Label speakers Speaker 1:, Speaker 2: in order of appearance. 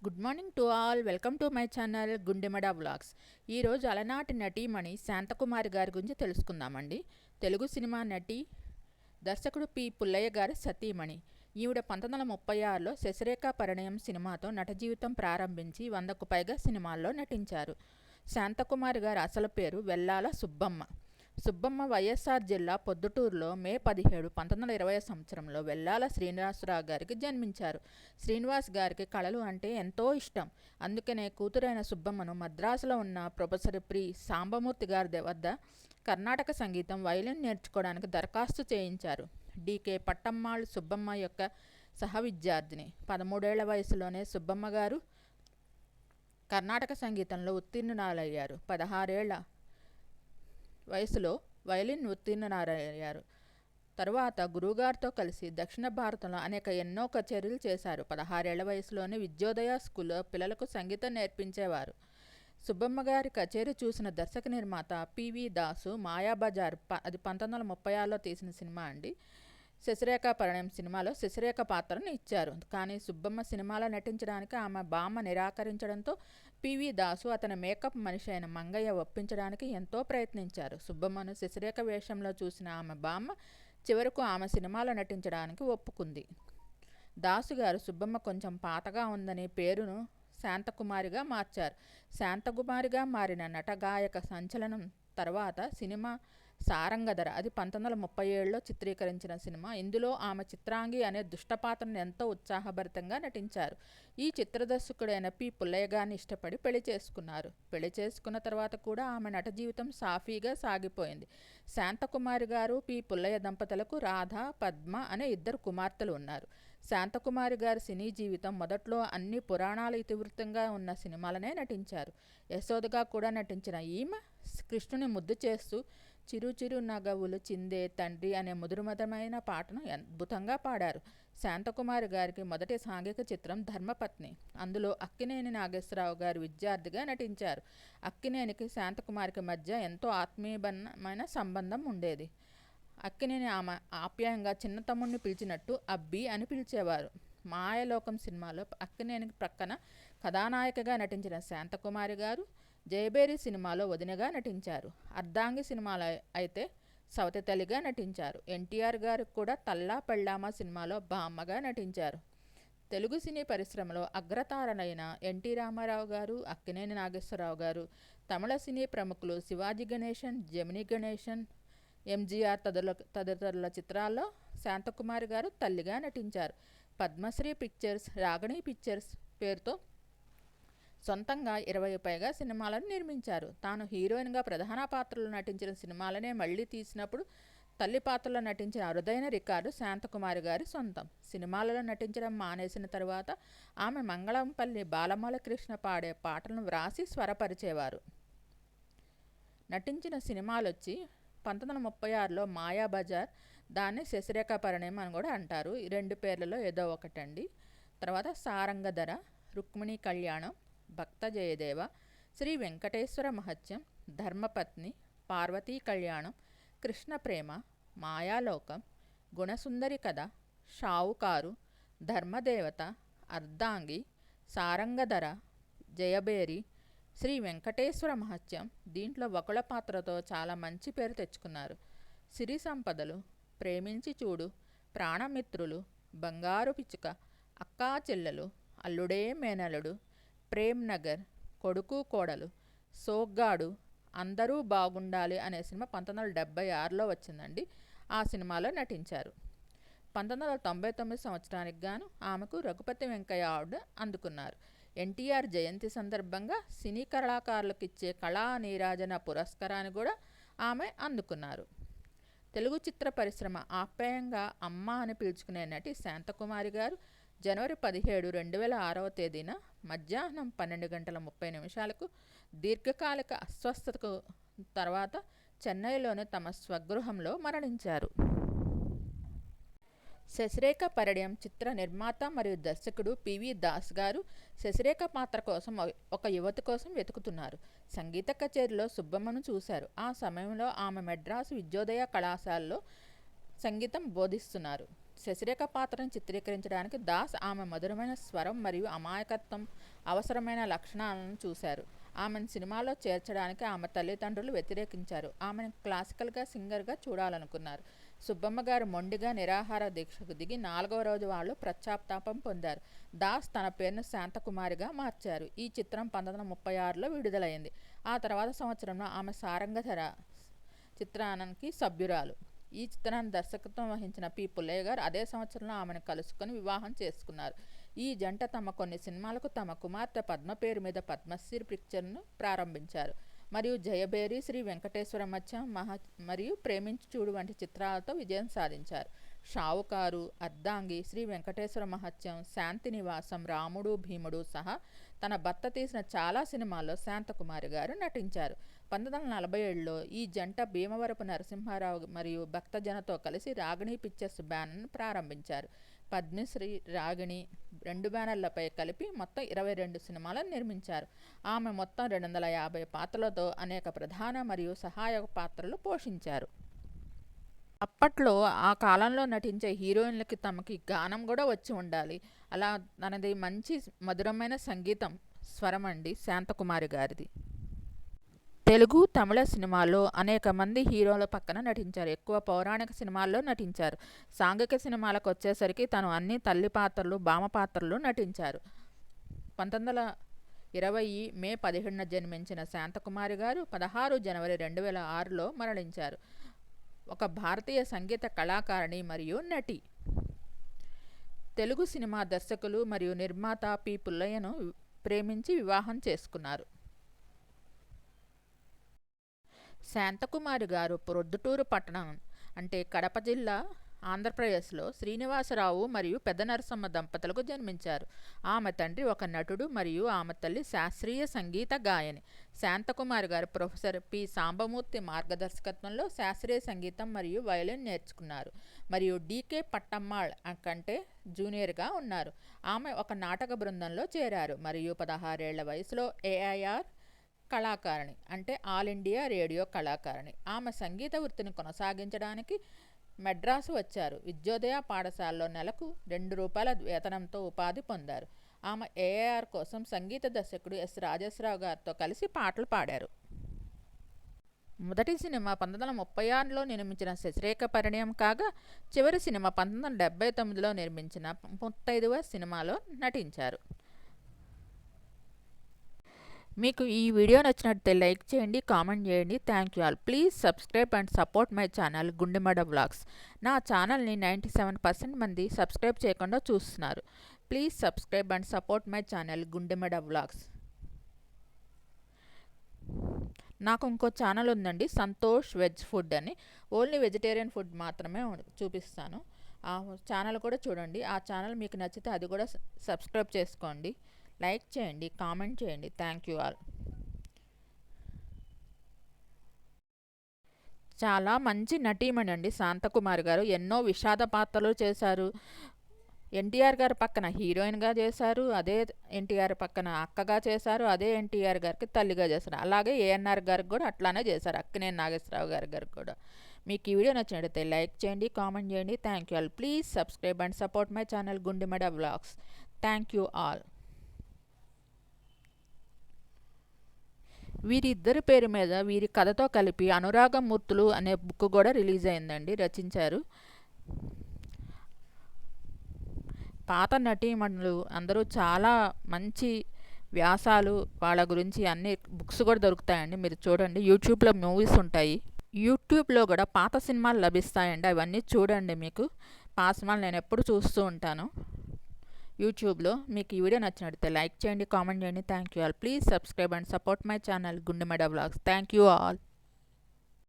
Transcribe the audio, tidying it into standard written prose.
Speaker 1: Good morning to all. Welcome to my channel గుండెమడ vlogs. ఈరోజు అలనాటి నటీమణి శాంతకుమారి గారి గురించి తెలుసుకుందామండి. తెలుగు సినిమా నటి, దర్శకుడు పి పుల్లయ్య గారి సతీమణి. ఈవిడ 1936లో శశిరేఖ పరిణయం సినిమాతో నట జీవితం ప్రారంభించి 100కు పైగా సినిమాల్లో నటించారు. శాంతకుమారి గారి అసలు పేరు వెల్లాల సుబ్బమ్మ. సుబ్బమ్మ వైఎస్ఆర్ జిల్లా పొద్దుటూరులో మే 17, 1920 సంవత్సరంలో వెల్లాల శ్రీనివాసరావు గారికి జన్మించారు. శ్రీనివాస్ గారికి కళలు అంటే ఎంతో ఇష్టం. అందుకనే కూతురైన సుబ్బమ్మను మద్రాసులో ఉన్న ప్రొఫెసర్ ప్రి సాంబమూర్తి గారి వద్ద కర్ణాటక సంగీతం వయలిన్ నేర్చుకోవడానికి దరఖాస్తు చేయించారు. డికే పట్టమ్మాళ్ సుబ్బమ్మ యొక్క సహ విద్యార్థిని. 13 ఏళ్ల వయసులోనే సుబ్బమ్మ గారు కర్ణాటక సంగీతంలో ఉత్తీర్ణురాలయ్యారు. 16 ఏళ్ల వయసులో వయలిన్ ఉత్తీర్ణురాలయ్యారు. తరువాత గురువుగారితో కలిసి దక్షిణ భారతంలో ఎన్నో కచేరీలు చేశారు. 16 ఏళ్ల వయసులోనే విద్యోదయ స్కూల్లో పిల్లలకు సంగీతం నేర్పించేవారు. సుబ్బమ్మ గారి కచేరీ చూసిన దర్శక నిర్మాత పివి దాసు మాయాబజార్, అది 1936లో తీసిన సినిమా అండి, శశిరేఖ పరిణయం సినిమాలో శశిరేఖ పాత్రను ఇచ్చారు. కానీ సుబ్బమ్మ సినిమాలో నటించడానికి ఆమె బామ్మ నిరాకరించడంతో పివి దాసు అతని మేకప్ మనిషి అయిన మంగయ్య ఒప్పించడానికి ఎంతో ప్రయత్నించారు. సుబ్బమ్మను శశిరేఖ వేషంలో చూసిన ఆమె బామ్మ చివరకు ఆమె సినిమాలో నటించడానికి ఒప్పుకుంది. దాసు గారు సుబ్బమ్మ కొంచెం పాతగా ఉందని పేరును శాంతకుమారిగా మార్చారు. శాంతకుమారిగా మారిన నట గాయక సంచలనం తర్వాత సినిమా సారంగధర, అది 1937లో చిత్రీకరించిన సినిమా. ఇందులో ఆమె చిత్రాంగి అనే దుష్టపాత్రను ఎంతో ఉత్సాహభరితంగా నటించారు. ఈ చిత్రదర్శకుడైన పి పుల్లయ్య గారిని ఇష్టపడి పెళ్లి చేసుకున్నారు. పెళ్లి చేసుకున్న తర్వాత కూడా ఆమె నట జీవితం సాఫీగా సాగిపోయింది. శాంతకుమారి గారు, పి పుల్లయ్య దంపతులకు రాధ, పద్మ అనే 2 కుమార్తెలు ఉన్నారు. శాంతకుమారి గారి సినీ జీవితం మొదట్లో అన్ని పురాణాల ఇతివృత్తంగా ఉన్న సినిమాలనే నటించారు. యశోదగా కూడా నటించిన ఈమె కృష్ణుని ముద్దు చేస్తూ చిరు చిరు నగవులు చిందే తండ్రి అనే మధురమధమైన పాటను అద్భుతంగా పాడారు. శాంతకుమారి గారికి మొదటి సాంఘిక చిత్రం ధర్మపత్ని. అందులో అక్కినేని నాగేశ్వరరావు గారి విద్యార్థిగా నటించారు. అక్కినేనికి శాంతకుమారికి మధ్య ఎంతో ఆత్మీయమైన సంబంధం ఉండేది. అక్కినేని ఆమె ఆప్యాయంగా చిన్న తమ్ముడిని పిలిచినట్టు అబ్బి అని పిలిచేవారు. మాయలోకం సినిమాలో అక్కినేనికి ప్రక్కన కథానాయికగా నటించిన శాంతకుమారి గారు జయబేరి సినిమాలో వదినగా నటించారు. అర్ధాంగి సినిమాలో అయితే సవతి తల్లిగా నటించారు. ఎన్టీఆర్ గారు కూడా తల్లా పెళ్ళామా సినిమాలో బామ్మగా నటించారు. తెలుగు సినీ పరిశ్రమలో అగ్రతారనైన ఎన్టీ రామారావు గారు, అక్కినేని నాగేశ్వరరావు గారు, తమిళ సినీ ప్రముఖులు శివాజీ గణేశన్, జమినీ గణేశన్, ఎంజీఆర్ తదితరుల చిత్రాల్లో శాంతకుమారి గారు తల్లిగా నటించారు. పద్మశ్రీ పిక్చర్స్, రాగణి పిక్చర్స్ పేరుతో సొంతంగా 20 పైగా సినిమాలను నిర్మించారు. తాను హీరోయిన్గా ప్రధాన పాత్రలో నటించిన సినిమాలనే మళ్లీ తీసినప్పుడు తల్లి పాత్రలో నటించిన అరుదైన రికార్డు శాంతకుమారి గారి సొంతం. సినిమాలలో నటించడం మానేసిన తరువాత ఆమె మంగళంపల్లి బాలమూలకృష్ణ పాడే పాటలను వ్రాసి స్వరపరిచేవారు. నటించిన సినిమాలొచ్చి 1936లో మాయాబజార్, దాన్ని శశిరేఖ పరిణయం అని కూడా అంటారు. ఈ 2 పేర్లలో ఏదో ఒకటండి. తర్వాత సారంగధర, రుక్మిణీ కళ్యాణం, భక్త జయదేవ, శ్రీ వెంకటేశ్వర మహత్యం, ధర్మపత్ని, పార్వతీ కళ్యాణం, కృష్ణ ప్రేమ, మాయాలోకం, గుణసుందరి కథ, షావుకారు, ధర్మదేవత, అర్ధాంగి, సారంగధర, జయబేరి, శ్రీ వెంకటేశ్వర మహత్యం. దీంట్లో వకుళ పాత్రతో చాలా మంచి పేరు తెచ్చుకున్నారు. సిరి సంపదలు, ప్రేమించి చూడు, ప్రాణమిత్రులు, బంగారు పిచ్చుక, అక్కా చెల్లెలు, అల్లుడే మేనలుడు, ప్రేమ్ నగర్, కొడుకు కోడలు, సోగ్గాడు, అందరూ బాగుండాలి అనే సినిమా 1976లో వచ్చిందండి. ఆ సినిమాలో నటించారు. 1999 సంవత్సరానికి గాను ఆమెకు రఘుపతి వెంకయ్య అవార్డు అందుకున్నారు. ఎన్టీఆర్ జయంతి సందర్భంగా సినీ కళాకారులకు ఇచ్చే కళా నీరాజన పురస్కారాన్ని కూడా ఆమె అందుకున్నారు. తెలుగు చిత్ర పరిశ్రమ ఆప్యాయంగా అమ్మ అని పిలుచుకునే నటి శాంతకుమారి గారు జనవరి 17, 2006వ తేదీన మధ్యాహ్నం 12:30 దీర్ఘకాలిక అస్వస్థతకు తర్వాత చెన్నైలోని తమ స్వగృహంలో మరణించారు. శశిరేఖ పరిణయం చిత్ర నిర్మాత మరియు దర్శకుడు పివి దాస్ గారు శశిరేఖ పాత్ర కోసం ఒక యువతి కోసం వెతుకుతున్నారు. సంగీత కచేరీలో సుబ్బమ్మను చూశారు. ఆ సమయంలో ఆమె మెడ్రాసు విద్యోదయ కళాశాలలో సంగీతం బోధిస్తున్నారు. శశిరేఖ పాత్రను చిత్రీకరించడానికి దాస్ ఆమె మధురమైన స్వరం మరియు అమాయకత్వం అవసరమైన లక్షణాలను చూశారు. ఆమెను సినిమాలో చేర్చడానికి ఆమె తల్లిదండ్రులు వ్యతిరేకించారు. ఆమెను క్లాసికల్గా సింగర్గా చూడాలనుకున్నారు. సుబ్బమ్మ గారు మొండిగా నిరాహార దీక్షకు దిగి 4వ రోజు వాళ్ళు పశ్చాత్తాపం పొందారు. దాస్ తన పేరును శాంతకుమారిగా మార్చారు. ఈ చిత్రం 1936లో విడుదలైంది. ఆ తర్వాత సంవత్సరంలో ఆమె సారంగధర చిత్రానికి సభ్యురాలు. ఈ చిత్రాన్ని దర్శకత్వం వహించిన పి. పుల్లయ్య గారు అదే సంవత్సరంలో ఆమెను కలుసుకొని వివాహం చేసుకున్నారు. ఈ జంట తమ కొన్ని సినిమాలకు తమ కుమార్తె పద్మ పేరు మీద పద్మశ్రీ పిక్చర్ను ప్రారంభించారు మరియు జయభేరి, శ్రీ వెంకటేశ్వర మత్స్యం మరియు ప్రేమించి చూడు వంటి చిత్రాలతో విజయం సాధించారు. షావుకారు, అర్ధాంగి, శ్రీ వెంకటేశ్వర మహత్యం, శాంతి నివాసం, రాముడు భీముడు సహా తన భర్త తీసిన చాలా సినిమాల్లో శాంతకుమారి గారు నటించారు. 1947లో ఈ జంట భీమవరపు నరసింహారావు మరియు భక్తజనతో కలిసి రాగిణి పిక్చర్స్ బ్యానర్ను ప్రారంభించారు. పద్మశ్రీ, రాగిణి 2 బ్యానర్లపై కలిపి మొత్తం 22 సినిమాలను నిర్మించారు. ఆమె మొత్తం 250 పాత్రలతో అనేక ప్రధాన మరియు సహాయక పాత్రలు పోషించారు. అప్పట్లో ఆ కాలంలో నటించే హీరోయిన్లకి తమకి గానం కూడా వచ్చి ఉండాలి. అలా తనది మంచి మధురమైన సంగీతం స్వరం అండి శాంతకుమారి గారిది. తెలుగు, తమిళ సినిమాల్లో అనేక మంది హీరోల పక్కన నటించారు. ఎక్కువ పౌరాణిక సినిమాల్లో నటించారు. సాంఘిక సినిమాలకు వచ్చేసరికి తను అన్ని తల్లి పాత్రలు, బామ పాత్రలు నటించారు. 1920 మే 17న జన్మించిన శాంతకుమారి గారు 16 జనవరి 2006లో మరణించారు. ఒక భారతీయ సంగీత కళాకారిణి మరియు నటి. తెలుగు సినిమా దర్శకులు మరియు నిర్మాత పి. పుల్లయ్యను ప్రేమించి వివాహం చేసుకున్నారు. శాంతకుమారి గారు ప్రొద్దుటూరు పట్టణం అంటే కడప జిల్లా, ఆంధ్రప్రదేశ్లో శ్రీనివాసరావు మరియు పెద్ద నరసమ్మ దంపతులకు జన్మించారు. ఆమె తండ్రి ఒక నటుడు మరియు ఆమె తల్లి శాస్త్రీయ సంగీత గాయని. శాంతకుమారి గారు ప్రొఫెసర్ పి. సాంబమూర్తి మార్గదర్శకత్వంలో శాస్త్రీయ సంగీతం మరియు వయలిన్ నేర్చుకున్నారు మరియు డికే పట్టమ్మాళ్ కంటే జూనియర్గా ఉన్నారు. ఆమె ఒక నాటక బృందంలో చేరారు మరియు 16 ఏళ్ల వయసులో ఏఐఆర్ కళాకారిణి అంటే ఆల్ ఇండియా రేడియో కళాకారిణి. ఆమె సంగీత వృత్తిని కొనసాగించడానికి మెడ్రాసు వచ్చారు. విద్యోదయ పాఠశాలలో నెలకు ₹2 వేతనంతో ఉపాధి పొందారు. ఆమె ఏఆర్ కోసం సంగీత దర్శకుడు ఎస్. రాజేశ్వరరావు గారితో కలిసి పాటలు పాడారు. మొదటి సినిమా 1936లో నిర్మించిన శశిరేఖ పరిణయం కాగా, చివరి సినిమా 1979లో నిర్మించిన 35వ సినిమాలో నటించారు. మీకు ఈ వీడియో నచ్చినట్లయితే లైక్ చేయండి, కామెంట్ చేయండి. Thank you all. Please subscribe and support my channel గుండెమడ vlogs. నా ఛానల్ని 97% మంది సబ్స్క్రైబ్ చేయకుండా చూస్తున్నారు. Please subscribe and support my channel గుండెమడ vlogs. నాకు ఇంకో ఛానల్ ఉందండి, సంతోష్ వెజ్ ఫుడ్ అని. ఓన్లీ వెజిటేరియన్ ఫుడ్ మాత్రమే చూపిస్తాను. ఆ ఛానల్ కూడా చూడండి. ఆ ఛానల్ మీకు నచ్చితే అది కూడా సబ్స్క్రైబ్ చేసుకోండి. లైక్ చేయండి, కామెంట్ చేయండి. Thank you all. చాలా మంచి నటీమణి అండి శాంతకుమారి గారు. ఎన్నో విషాద పాత్రలు చేశారు. ఎన్టీఆర్ గారి పక్కన హీరోయిన్గా చేశారు, అదే ఎన్టీఆర్ పక్కన అక్కగా చేశారు, అదే ఎన్టీఆర్ గారికి తల్లిగా చేశారు. అలాగే ఏఎన్ఆర్ గారికి కూడా అట్లానే చేశారు, అక్కినేని నాగేశ్వరరావు గారికి కూడా. మీకు ఈ వీడియో నచ్చినట్లయితే లైక్ చేయండి, కామెంట్ చేయండి. Thank you all. Please subscribe and support my channel గుండెమడ vlogs. Thank you all. వీరిద్దరి పేరు మీద వీరి కథతో కలిపి అనురాగమూర్తులు అనే బుక్ కూడా రిలీజ్ అయిందండి, రచించారు. పాత నటీమణులు అందరూ చాలా మంచి వ్యాసాలు, వాళ్ళ గురించి అన్ని బుక్స్ కూడా దొరుకుతాయండి. మీరు చూడండి, యూట్యూబ్లో మూవీస్ ఉంటాయి. యూట్యూబ్లో కూడా పాత సినిమాలు లభిస్తాయండి, అవన్నీ చూడండి. మీకు పాత సినిమాలు నేను ఎప్పుడు చూస్తూ ఉంటాను యూట్యూబ్లో. మీకు ఈ వీడియో నచ్చినట్లయితే లైక్ చేయండి, కామెంట్ చేయండి. Thank you all. Please subscribe and support my channel గుండెమడ vlogs. Thank you all.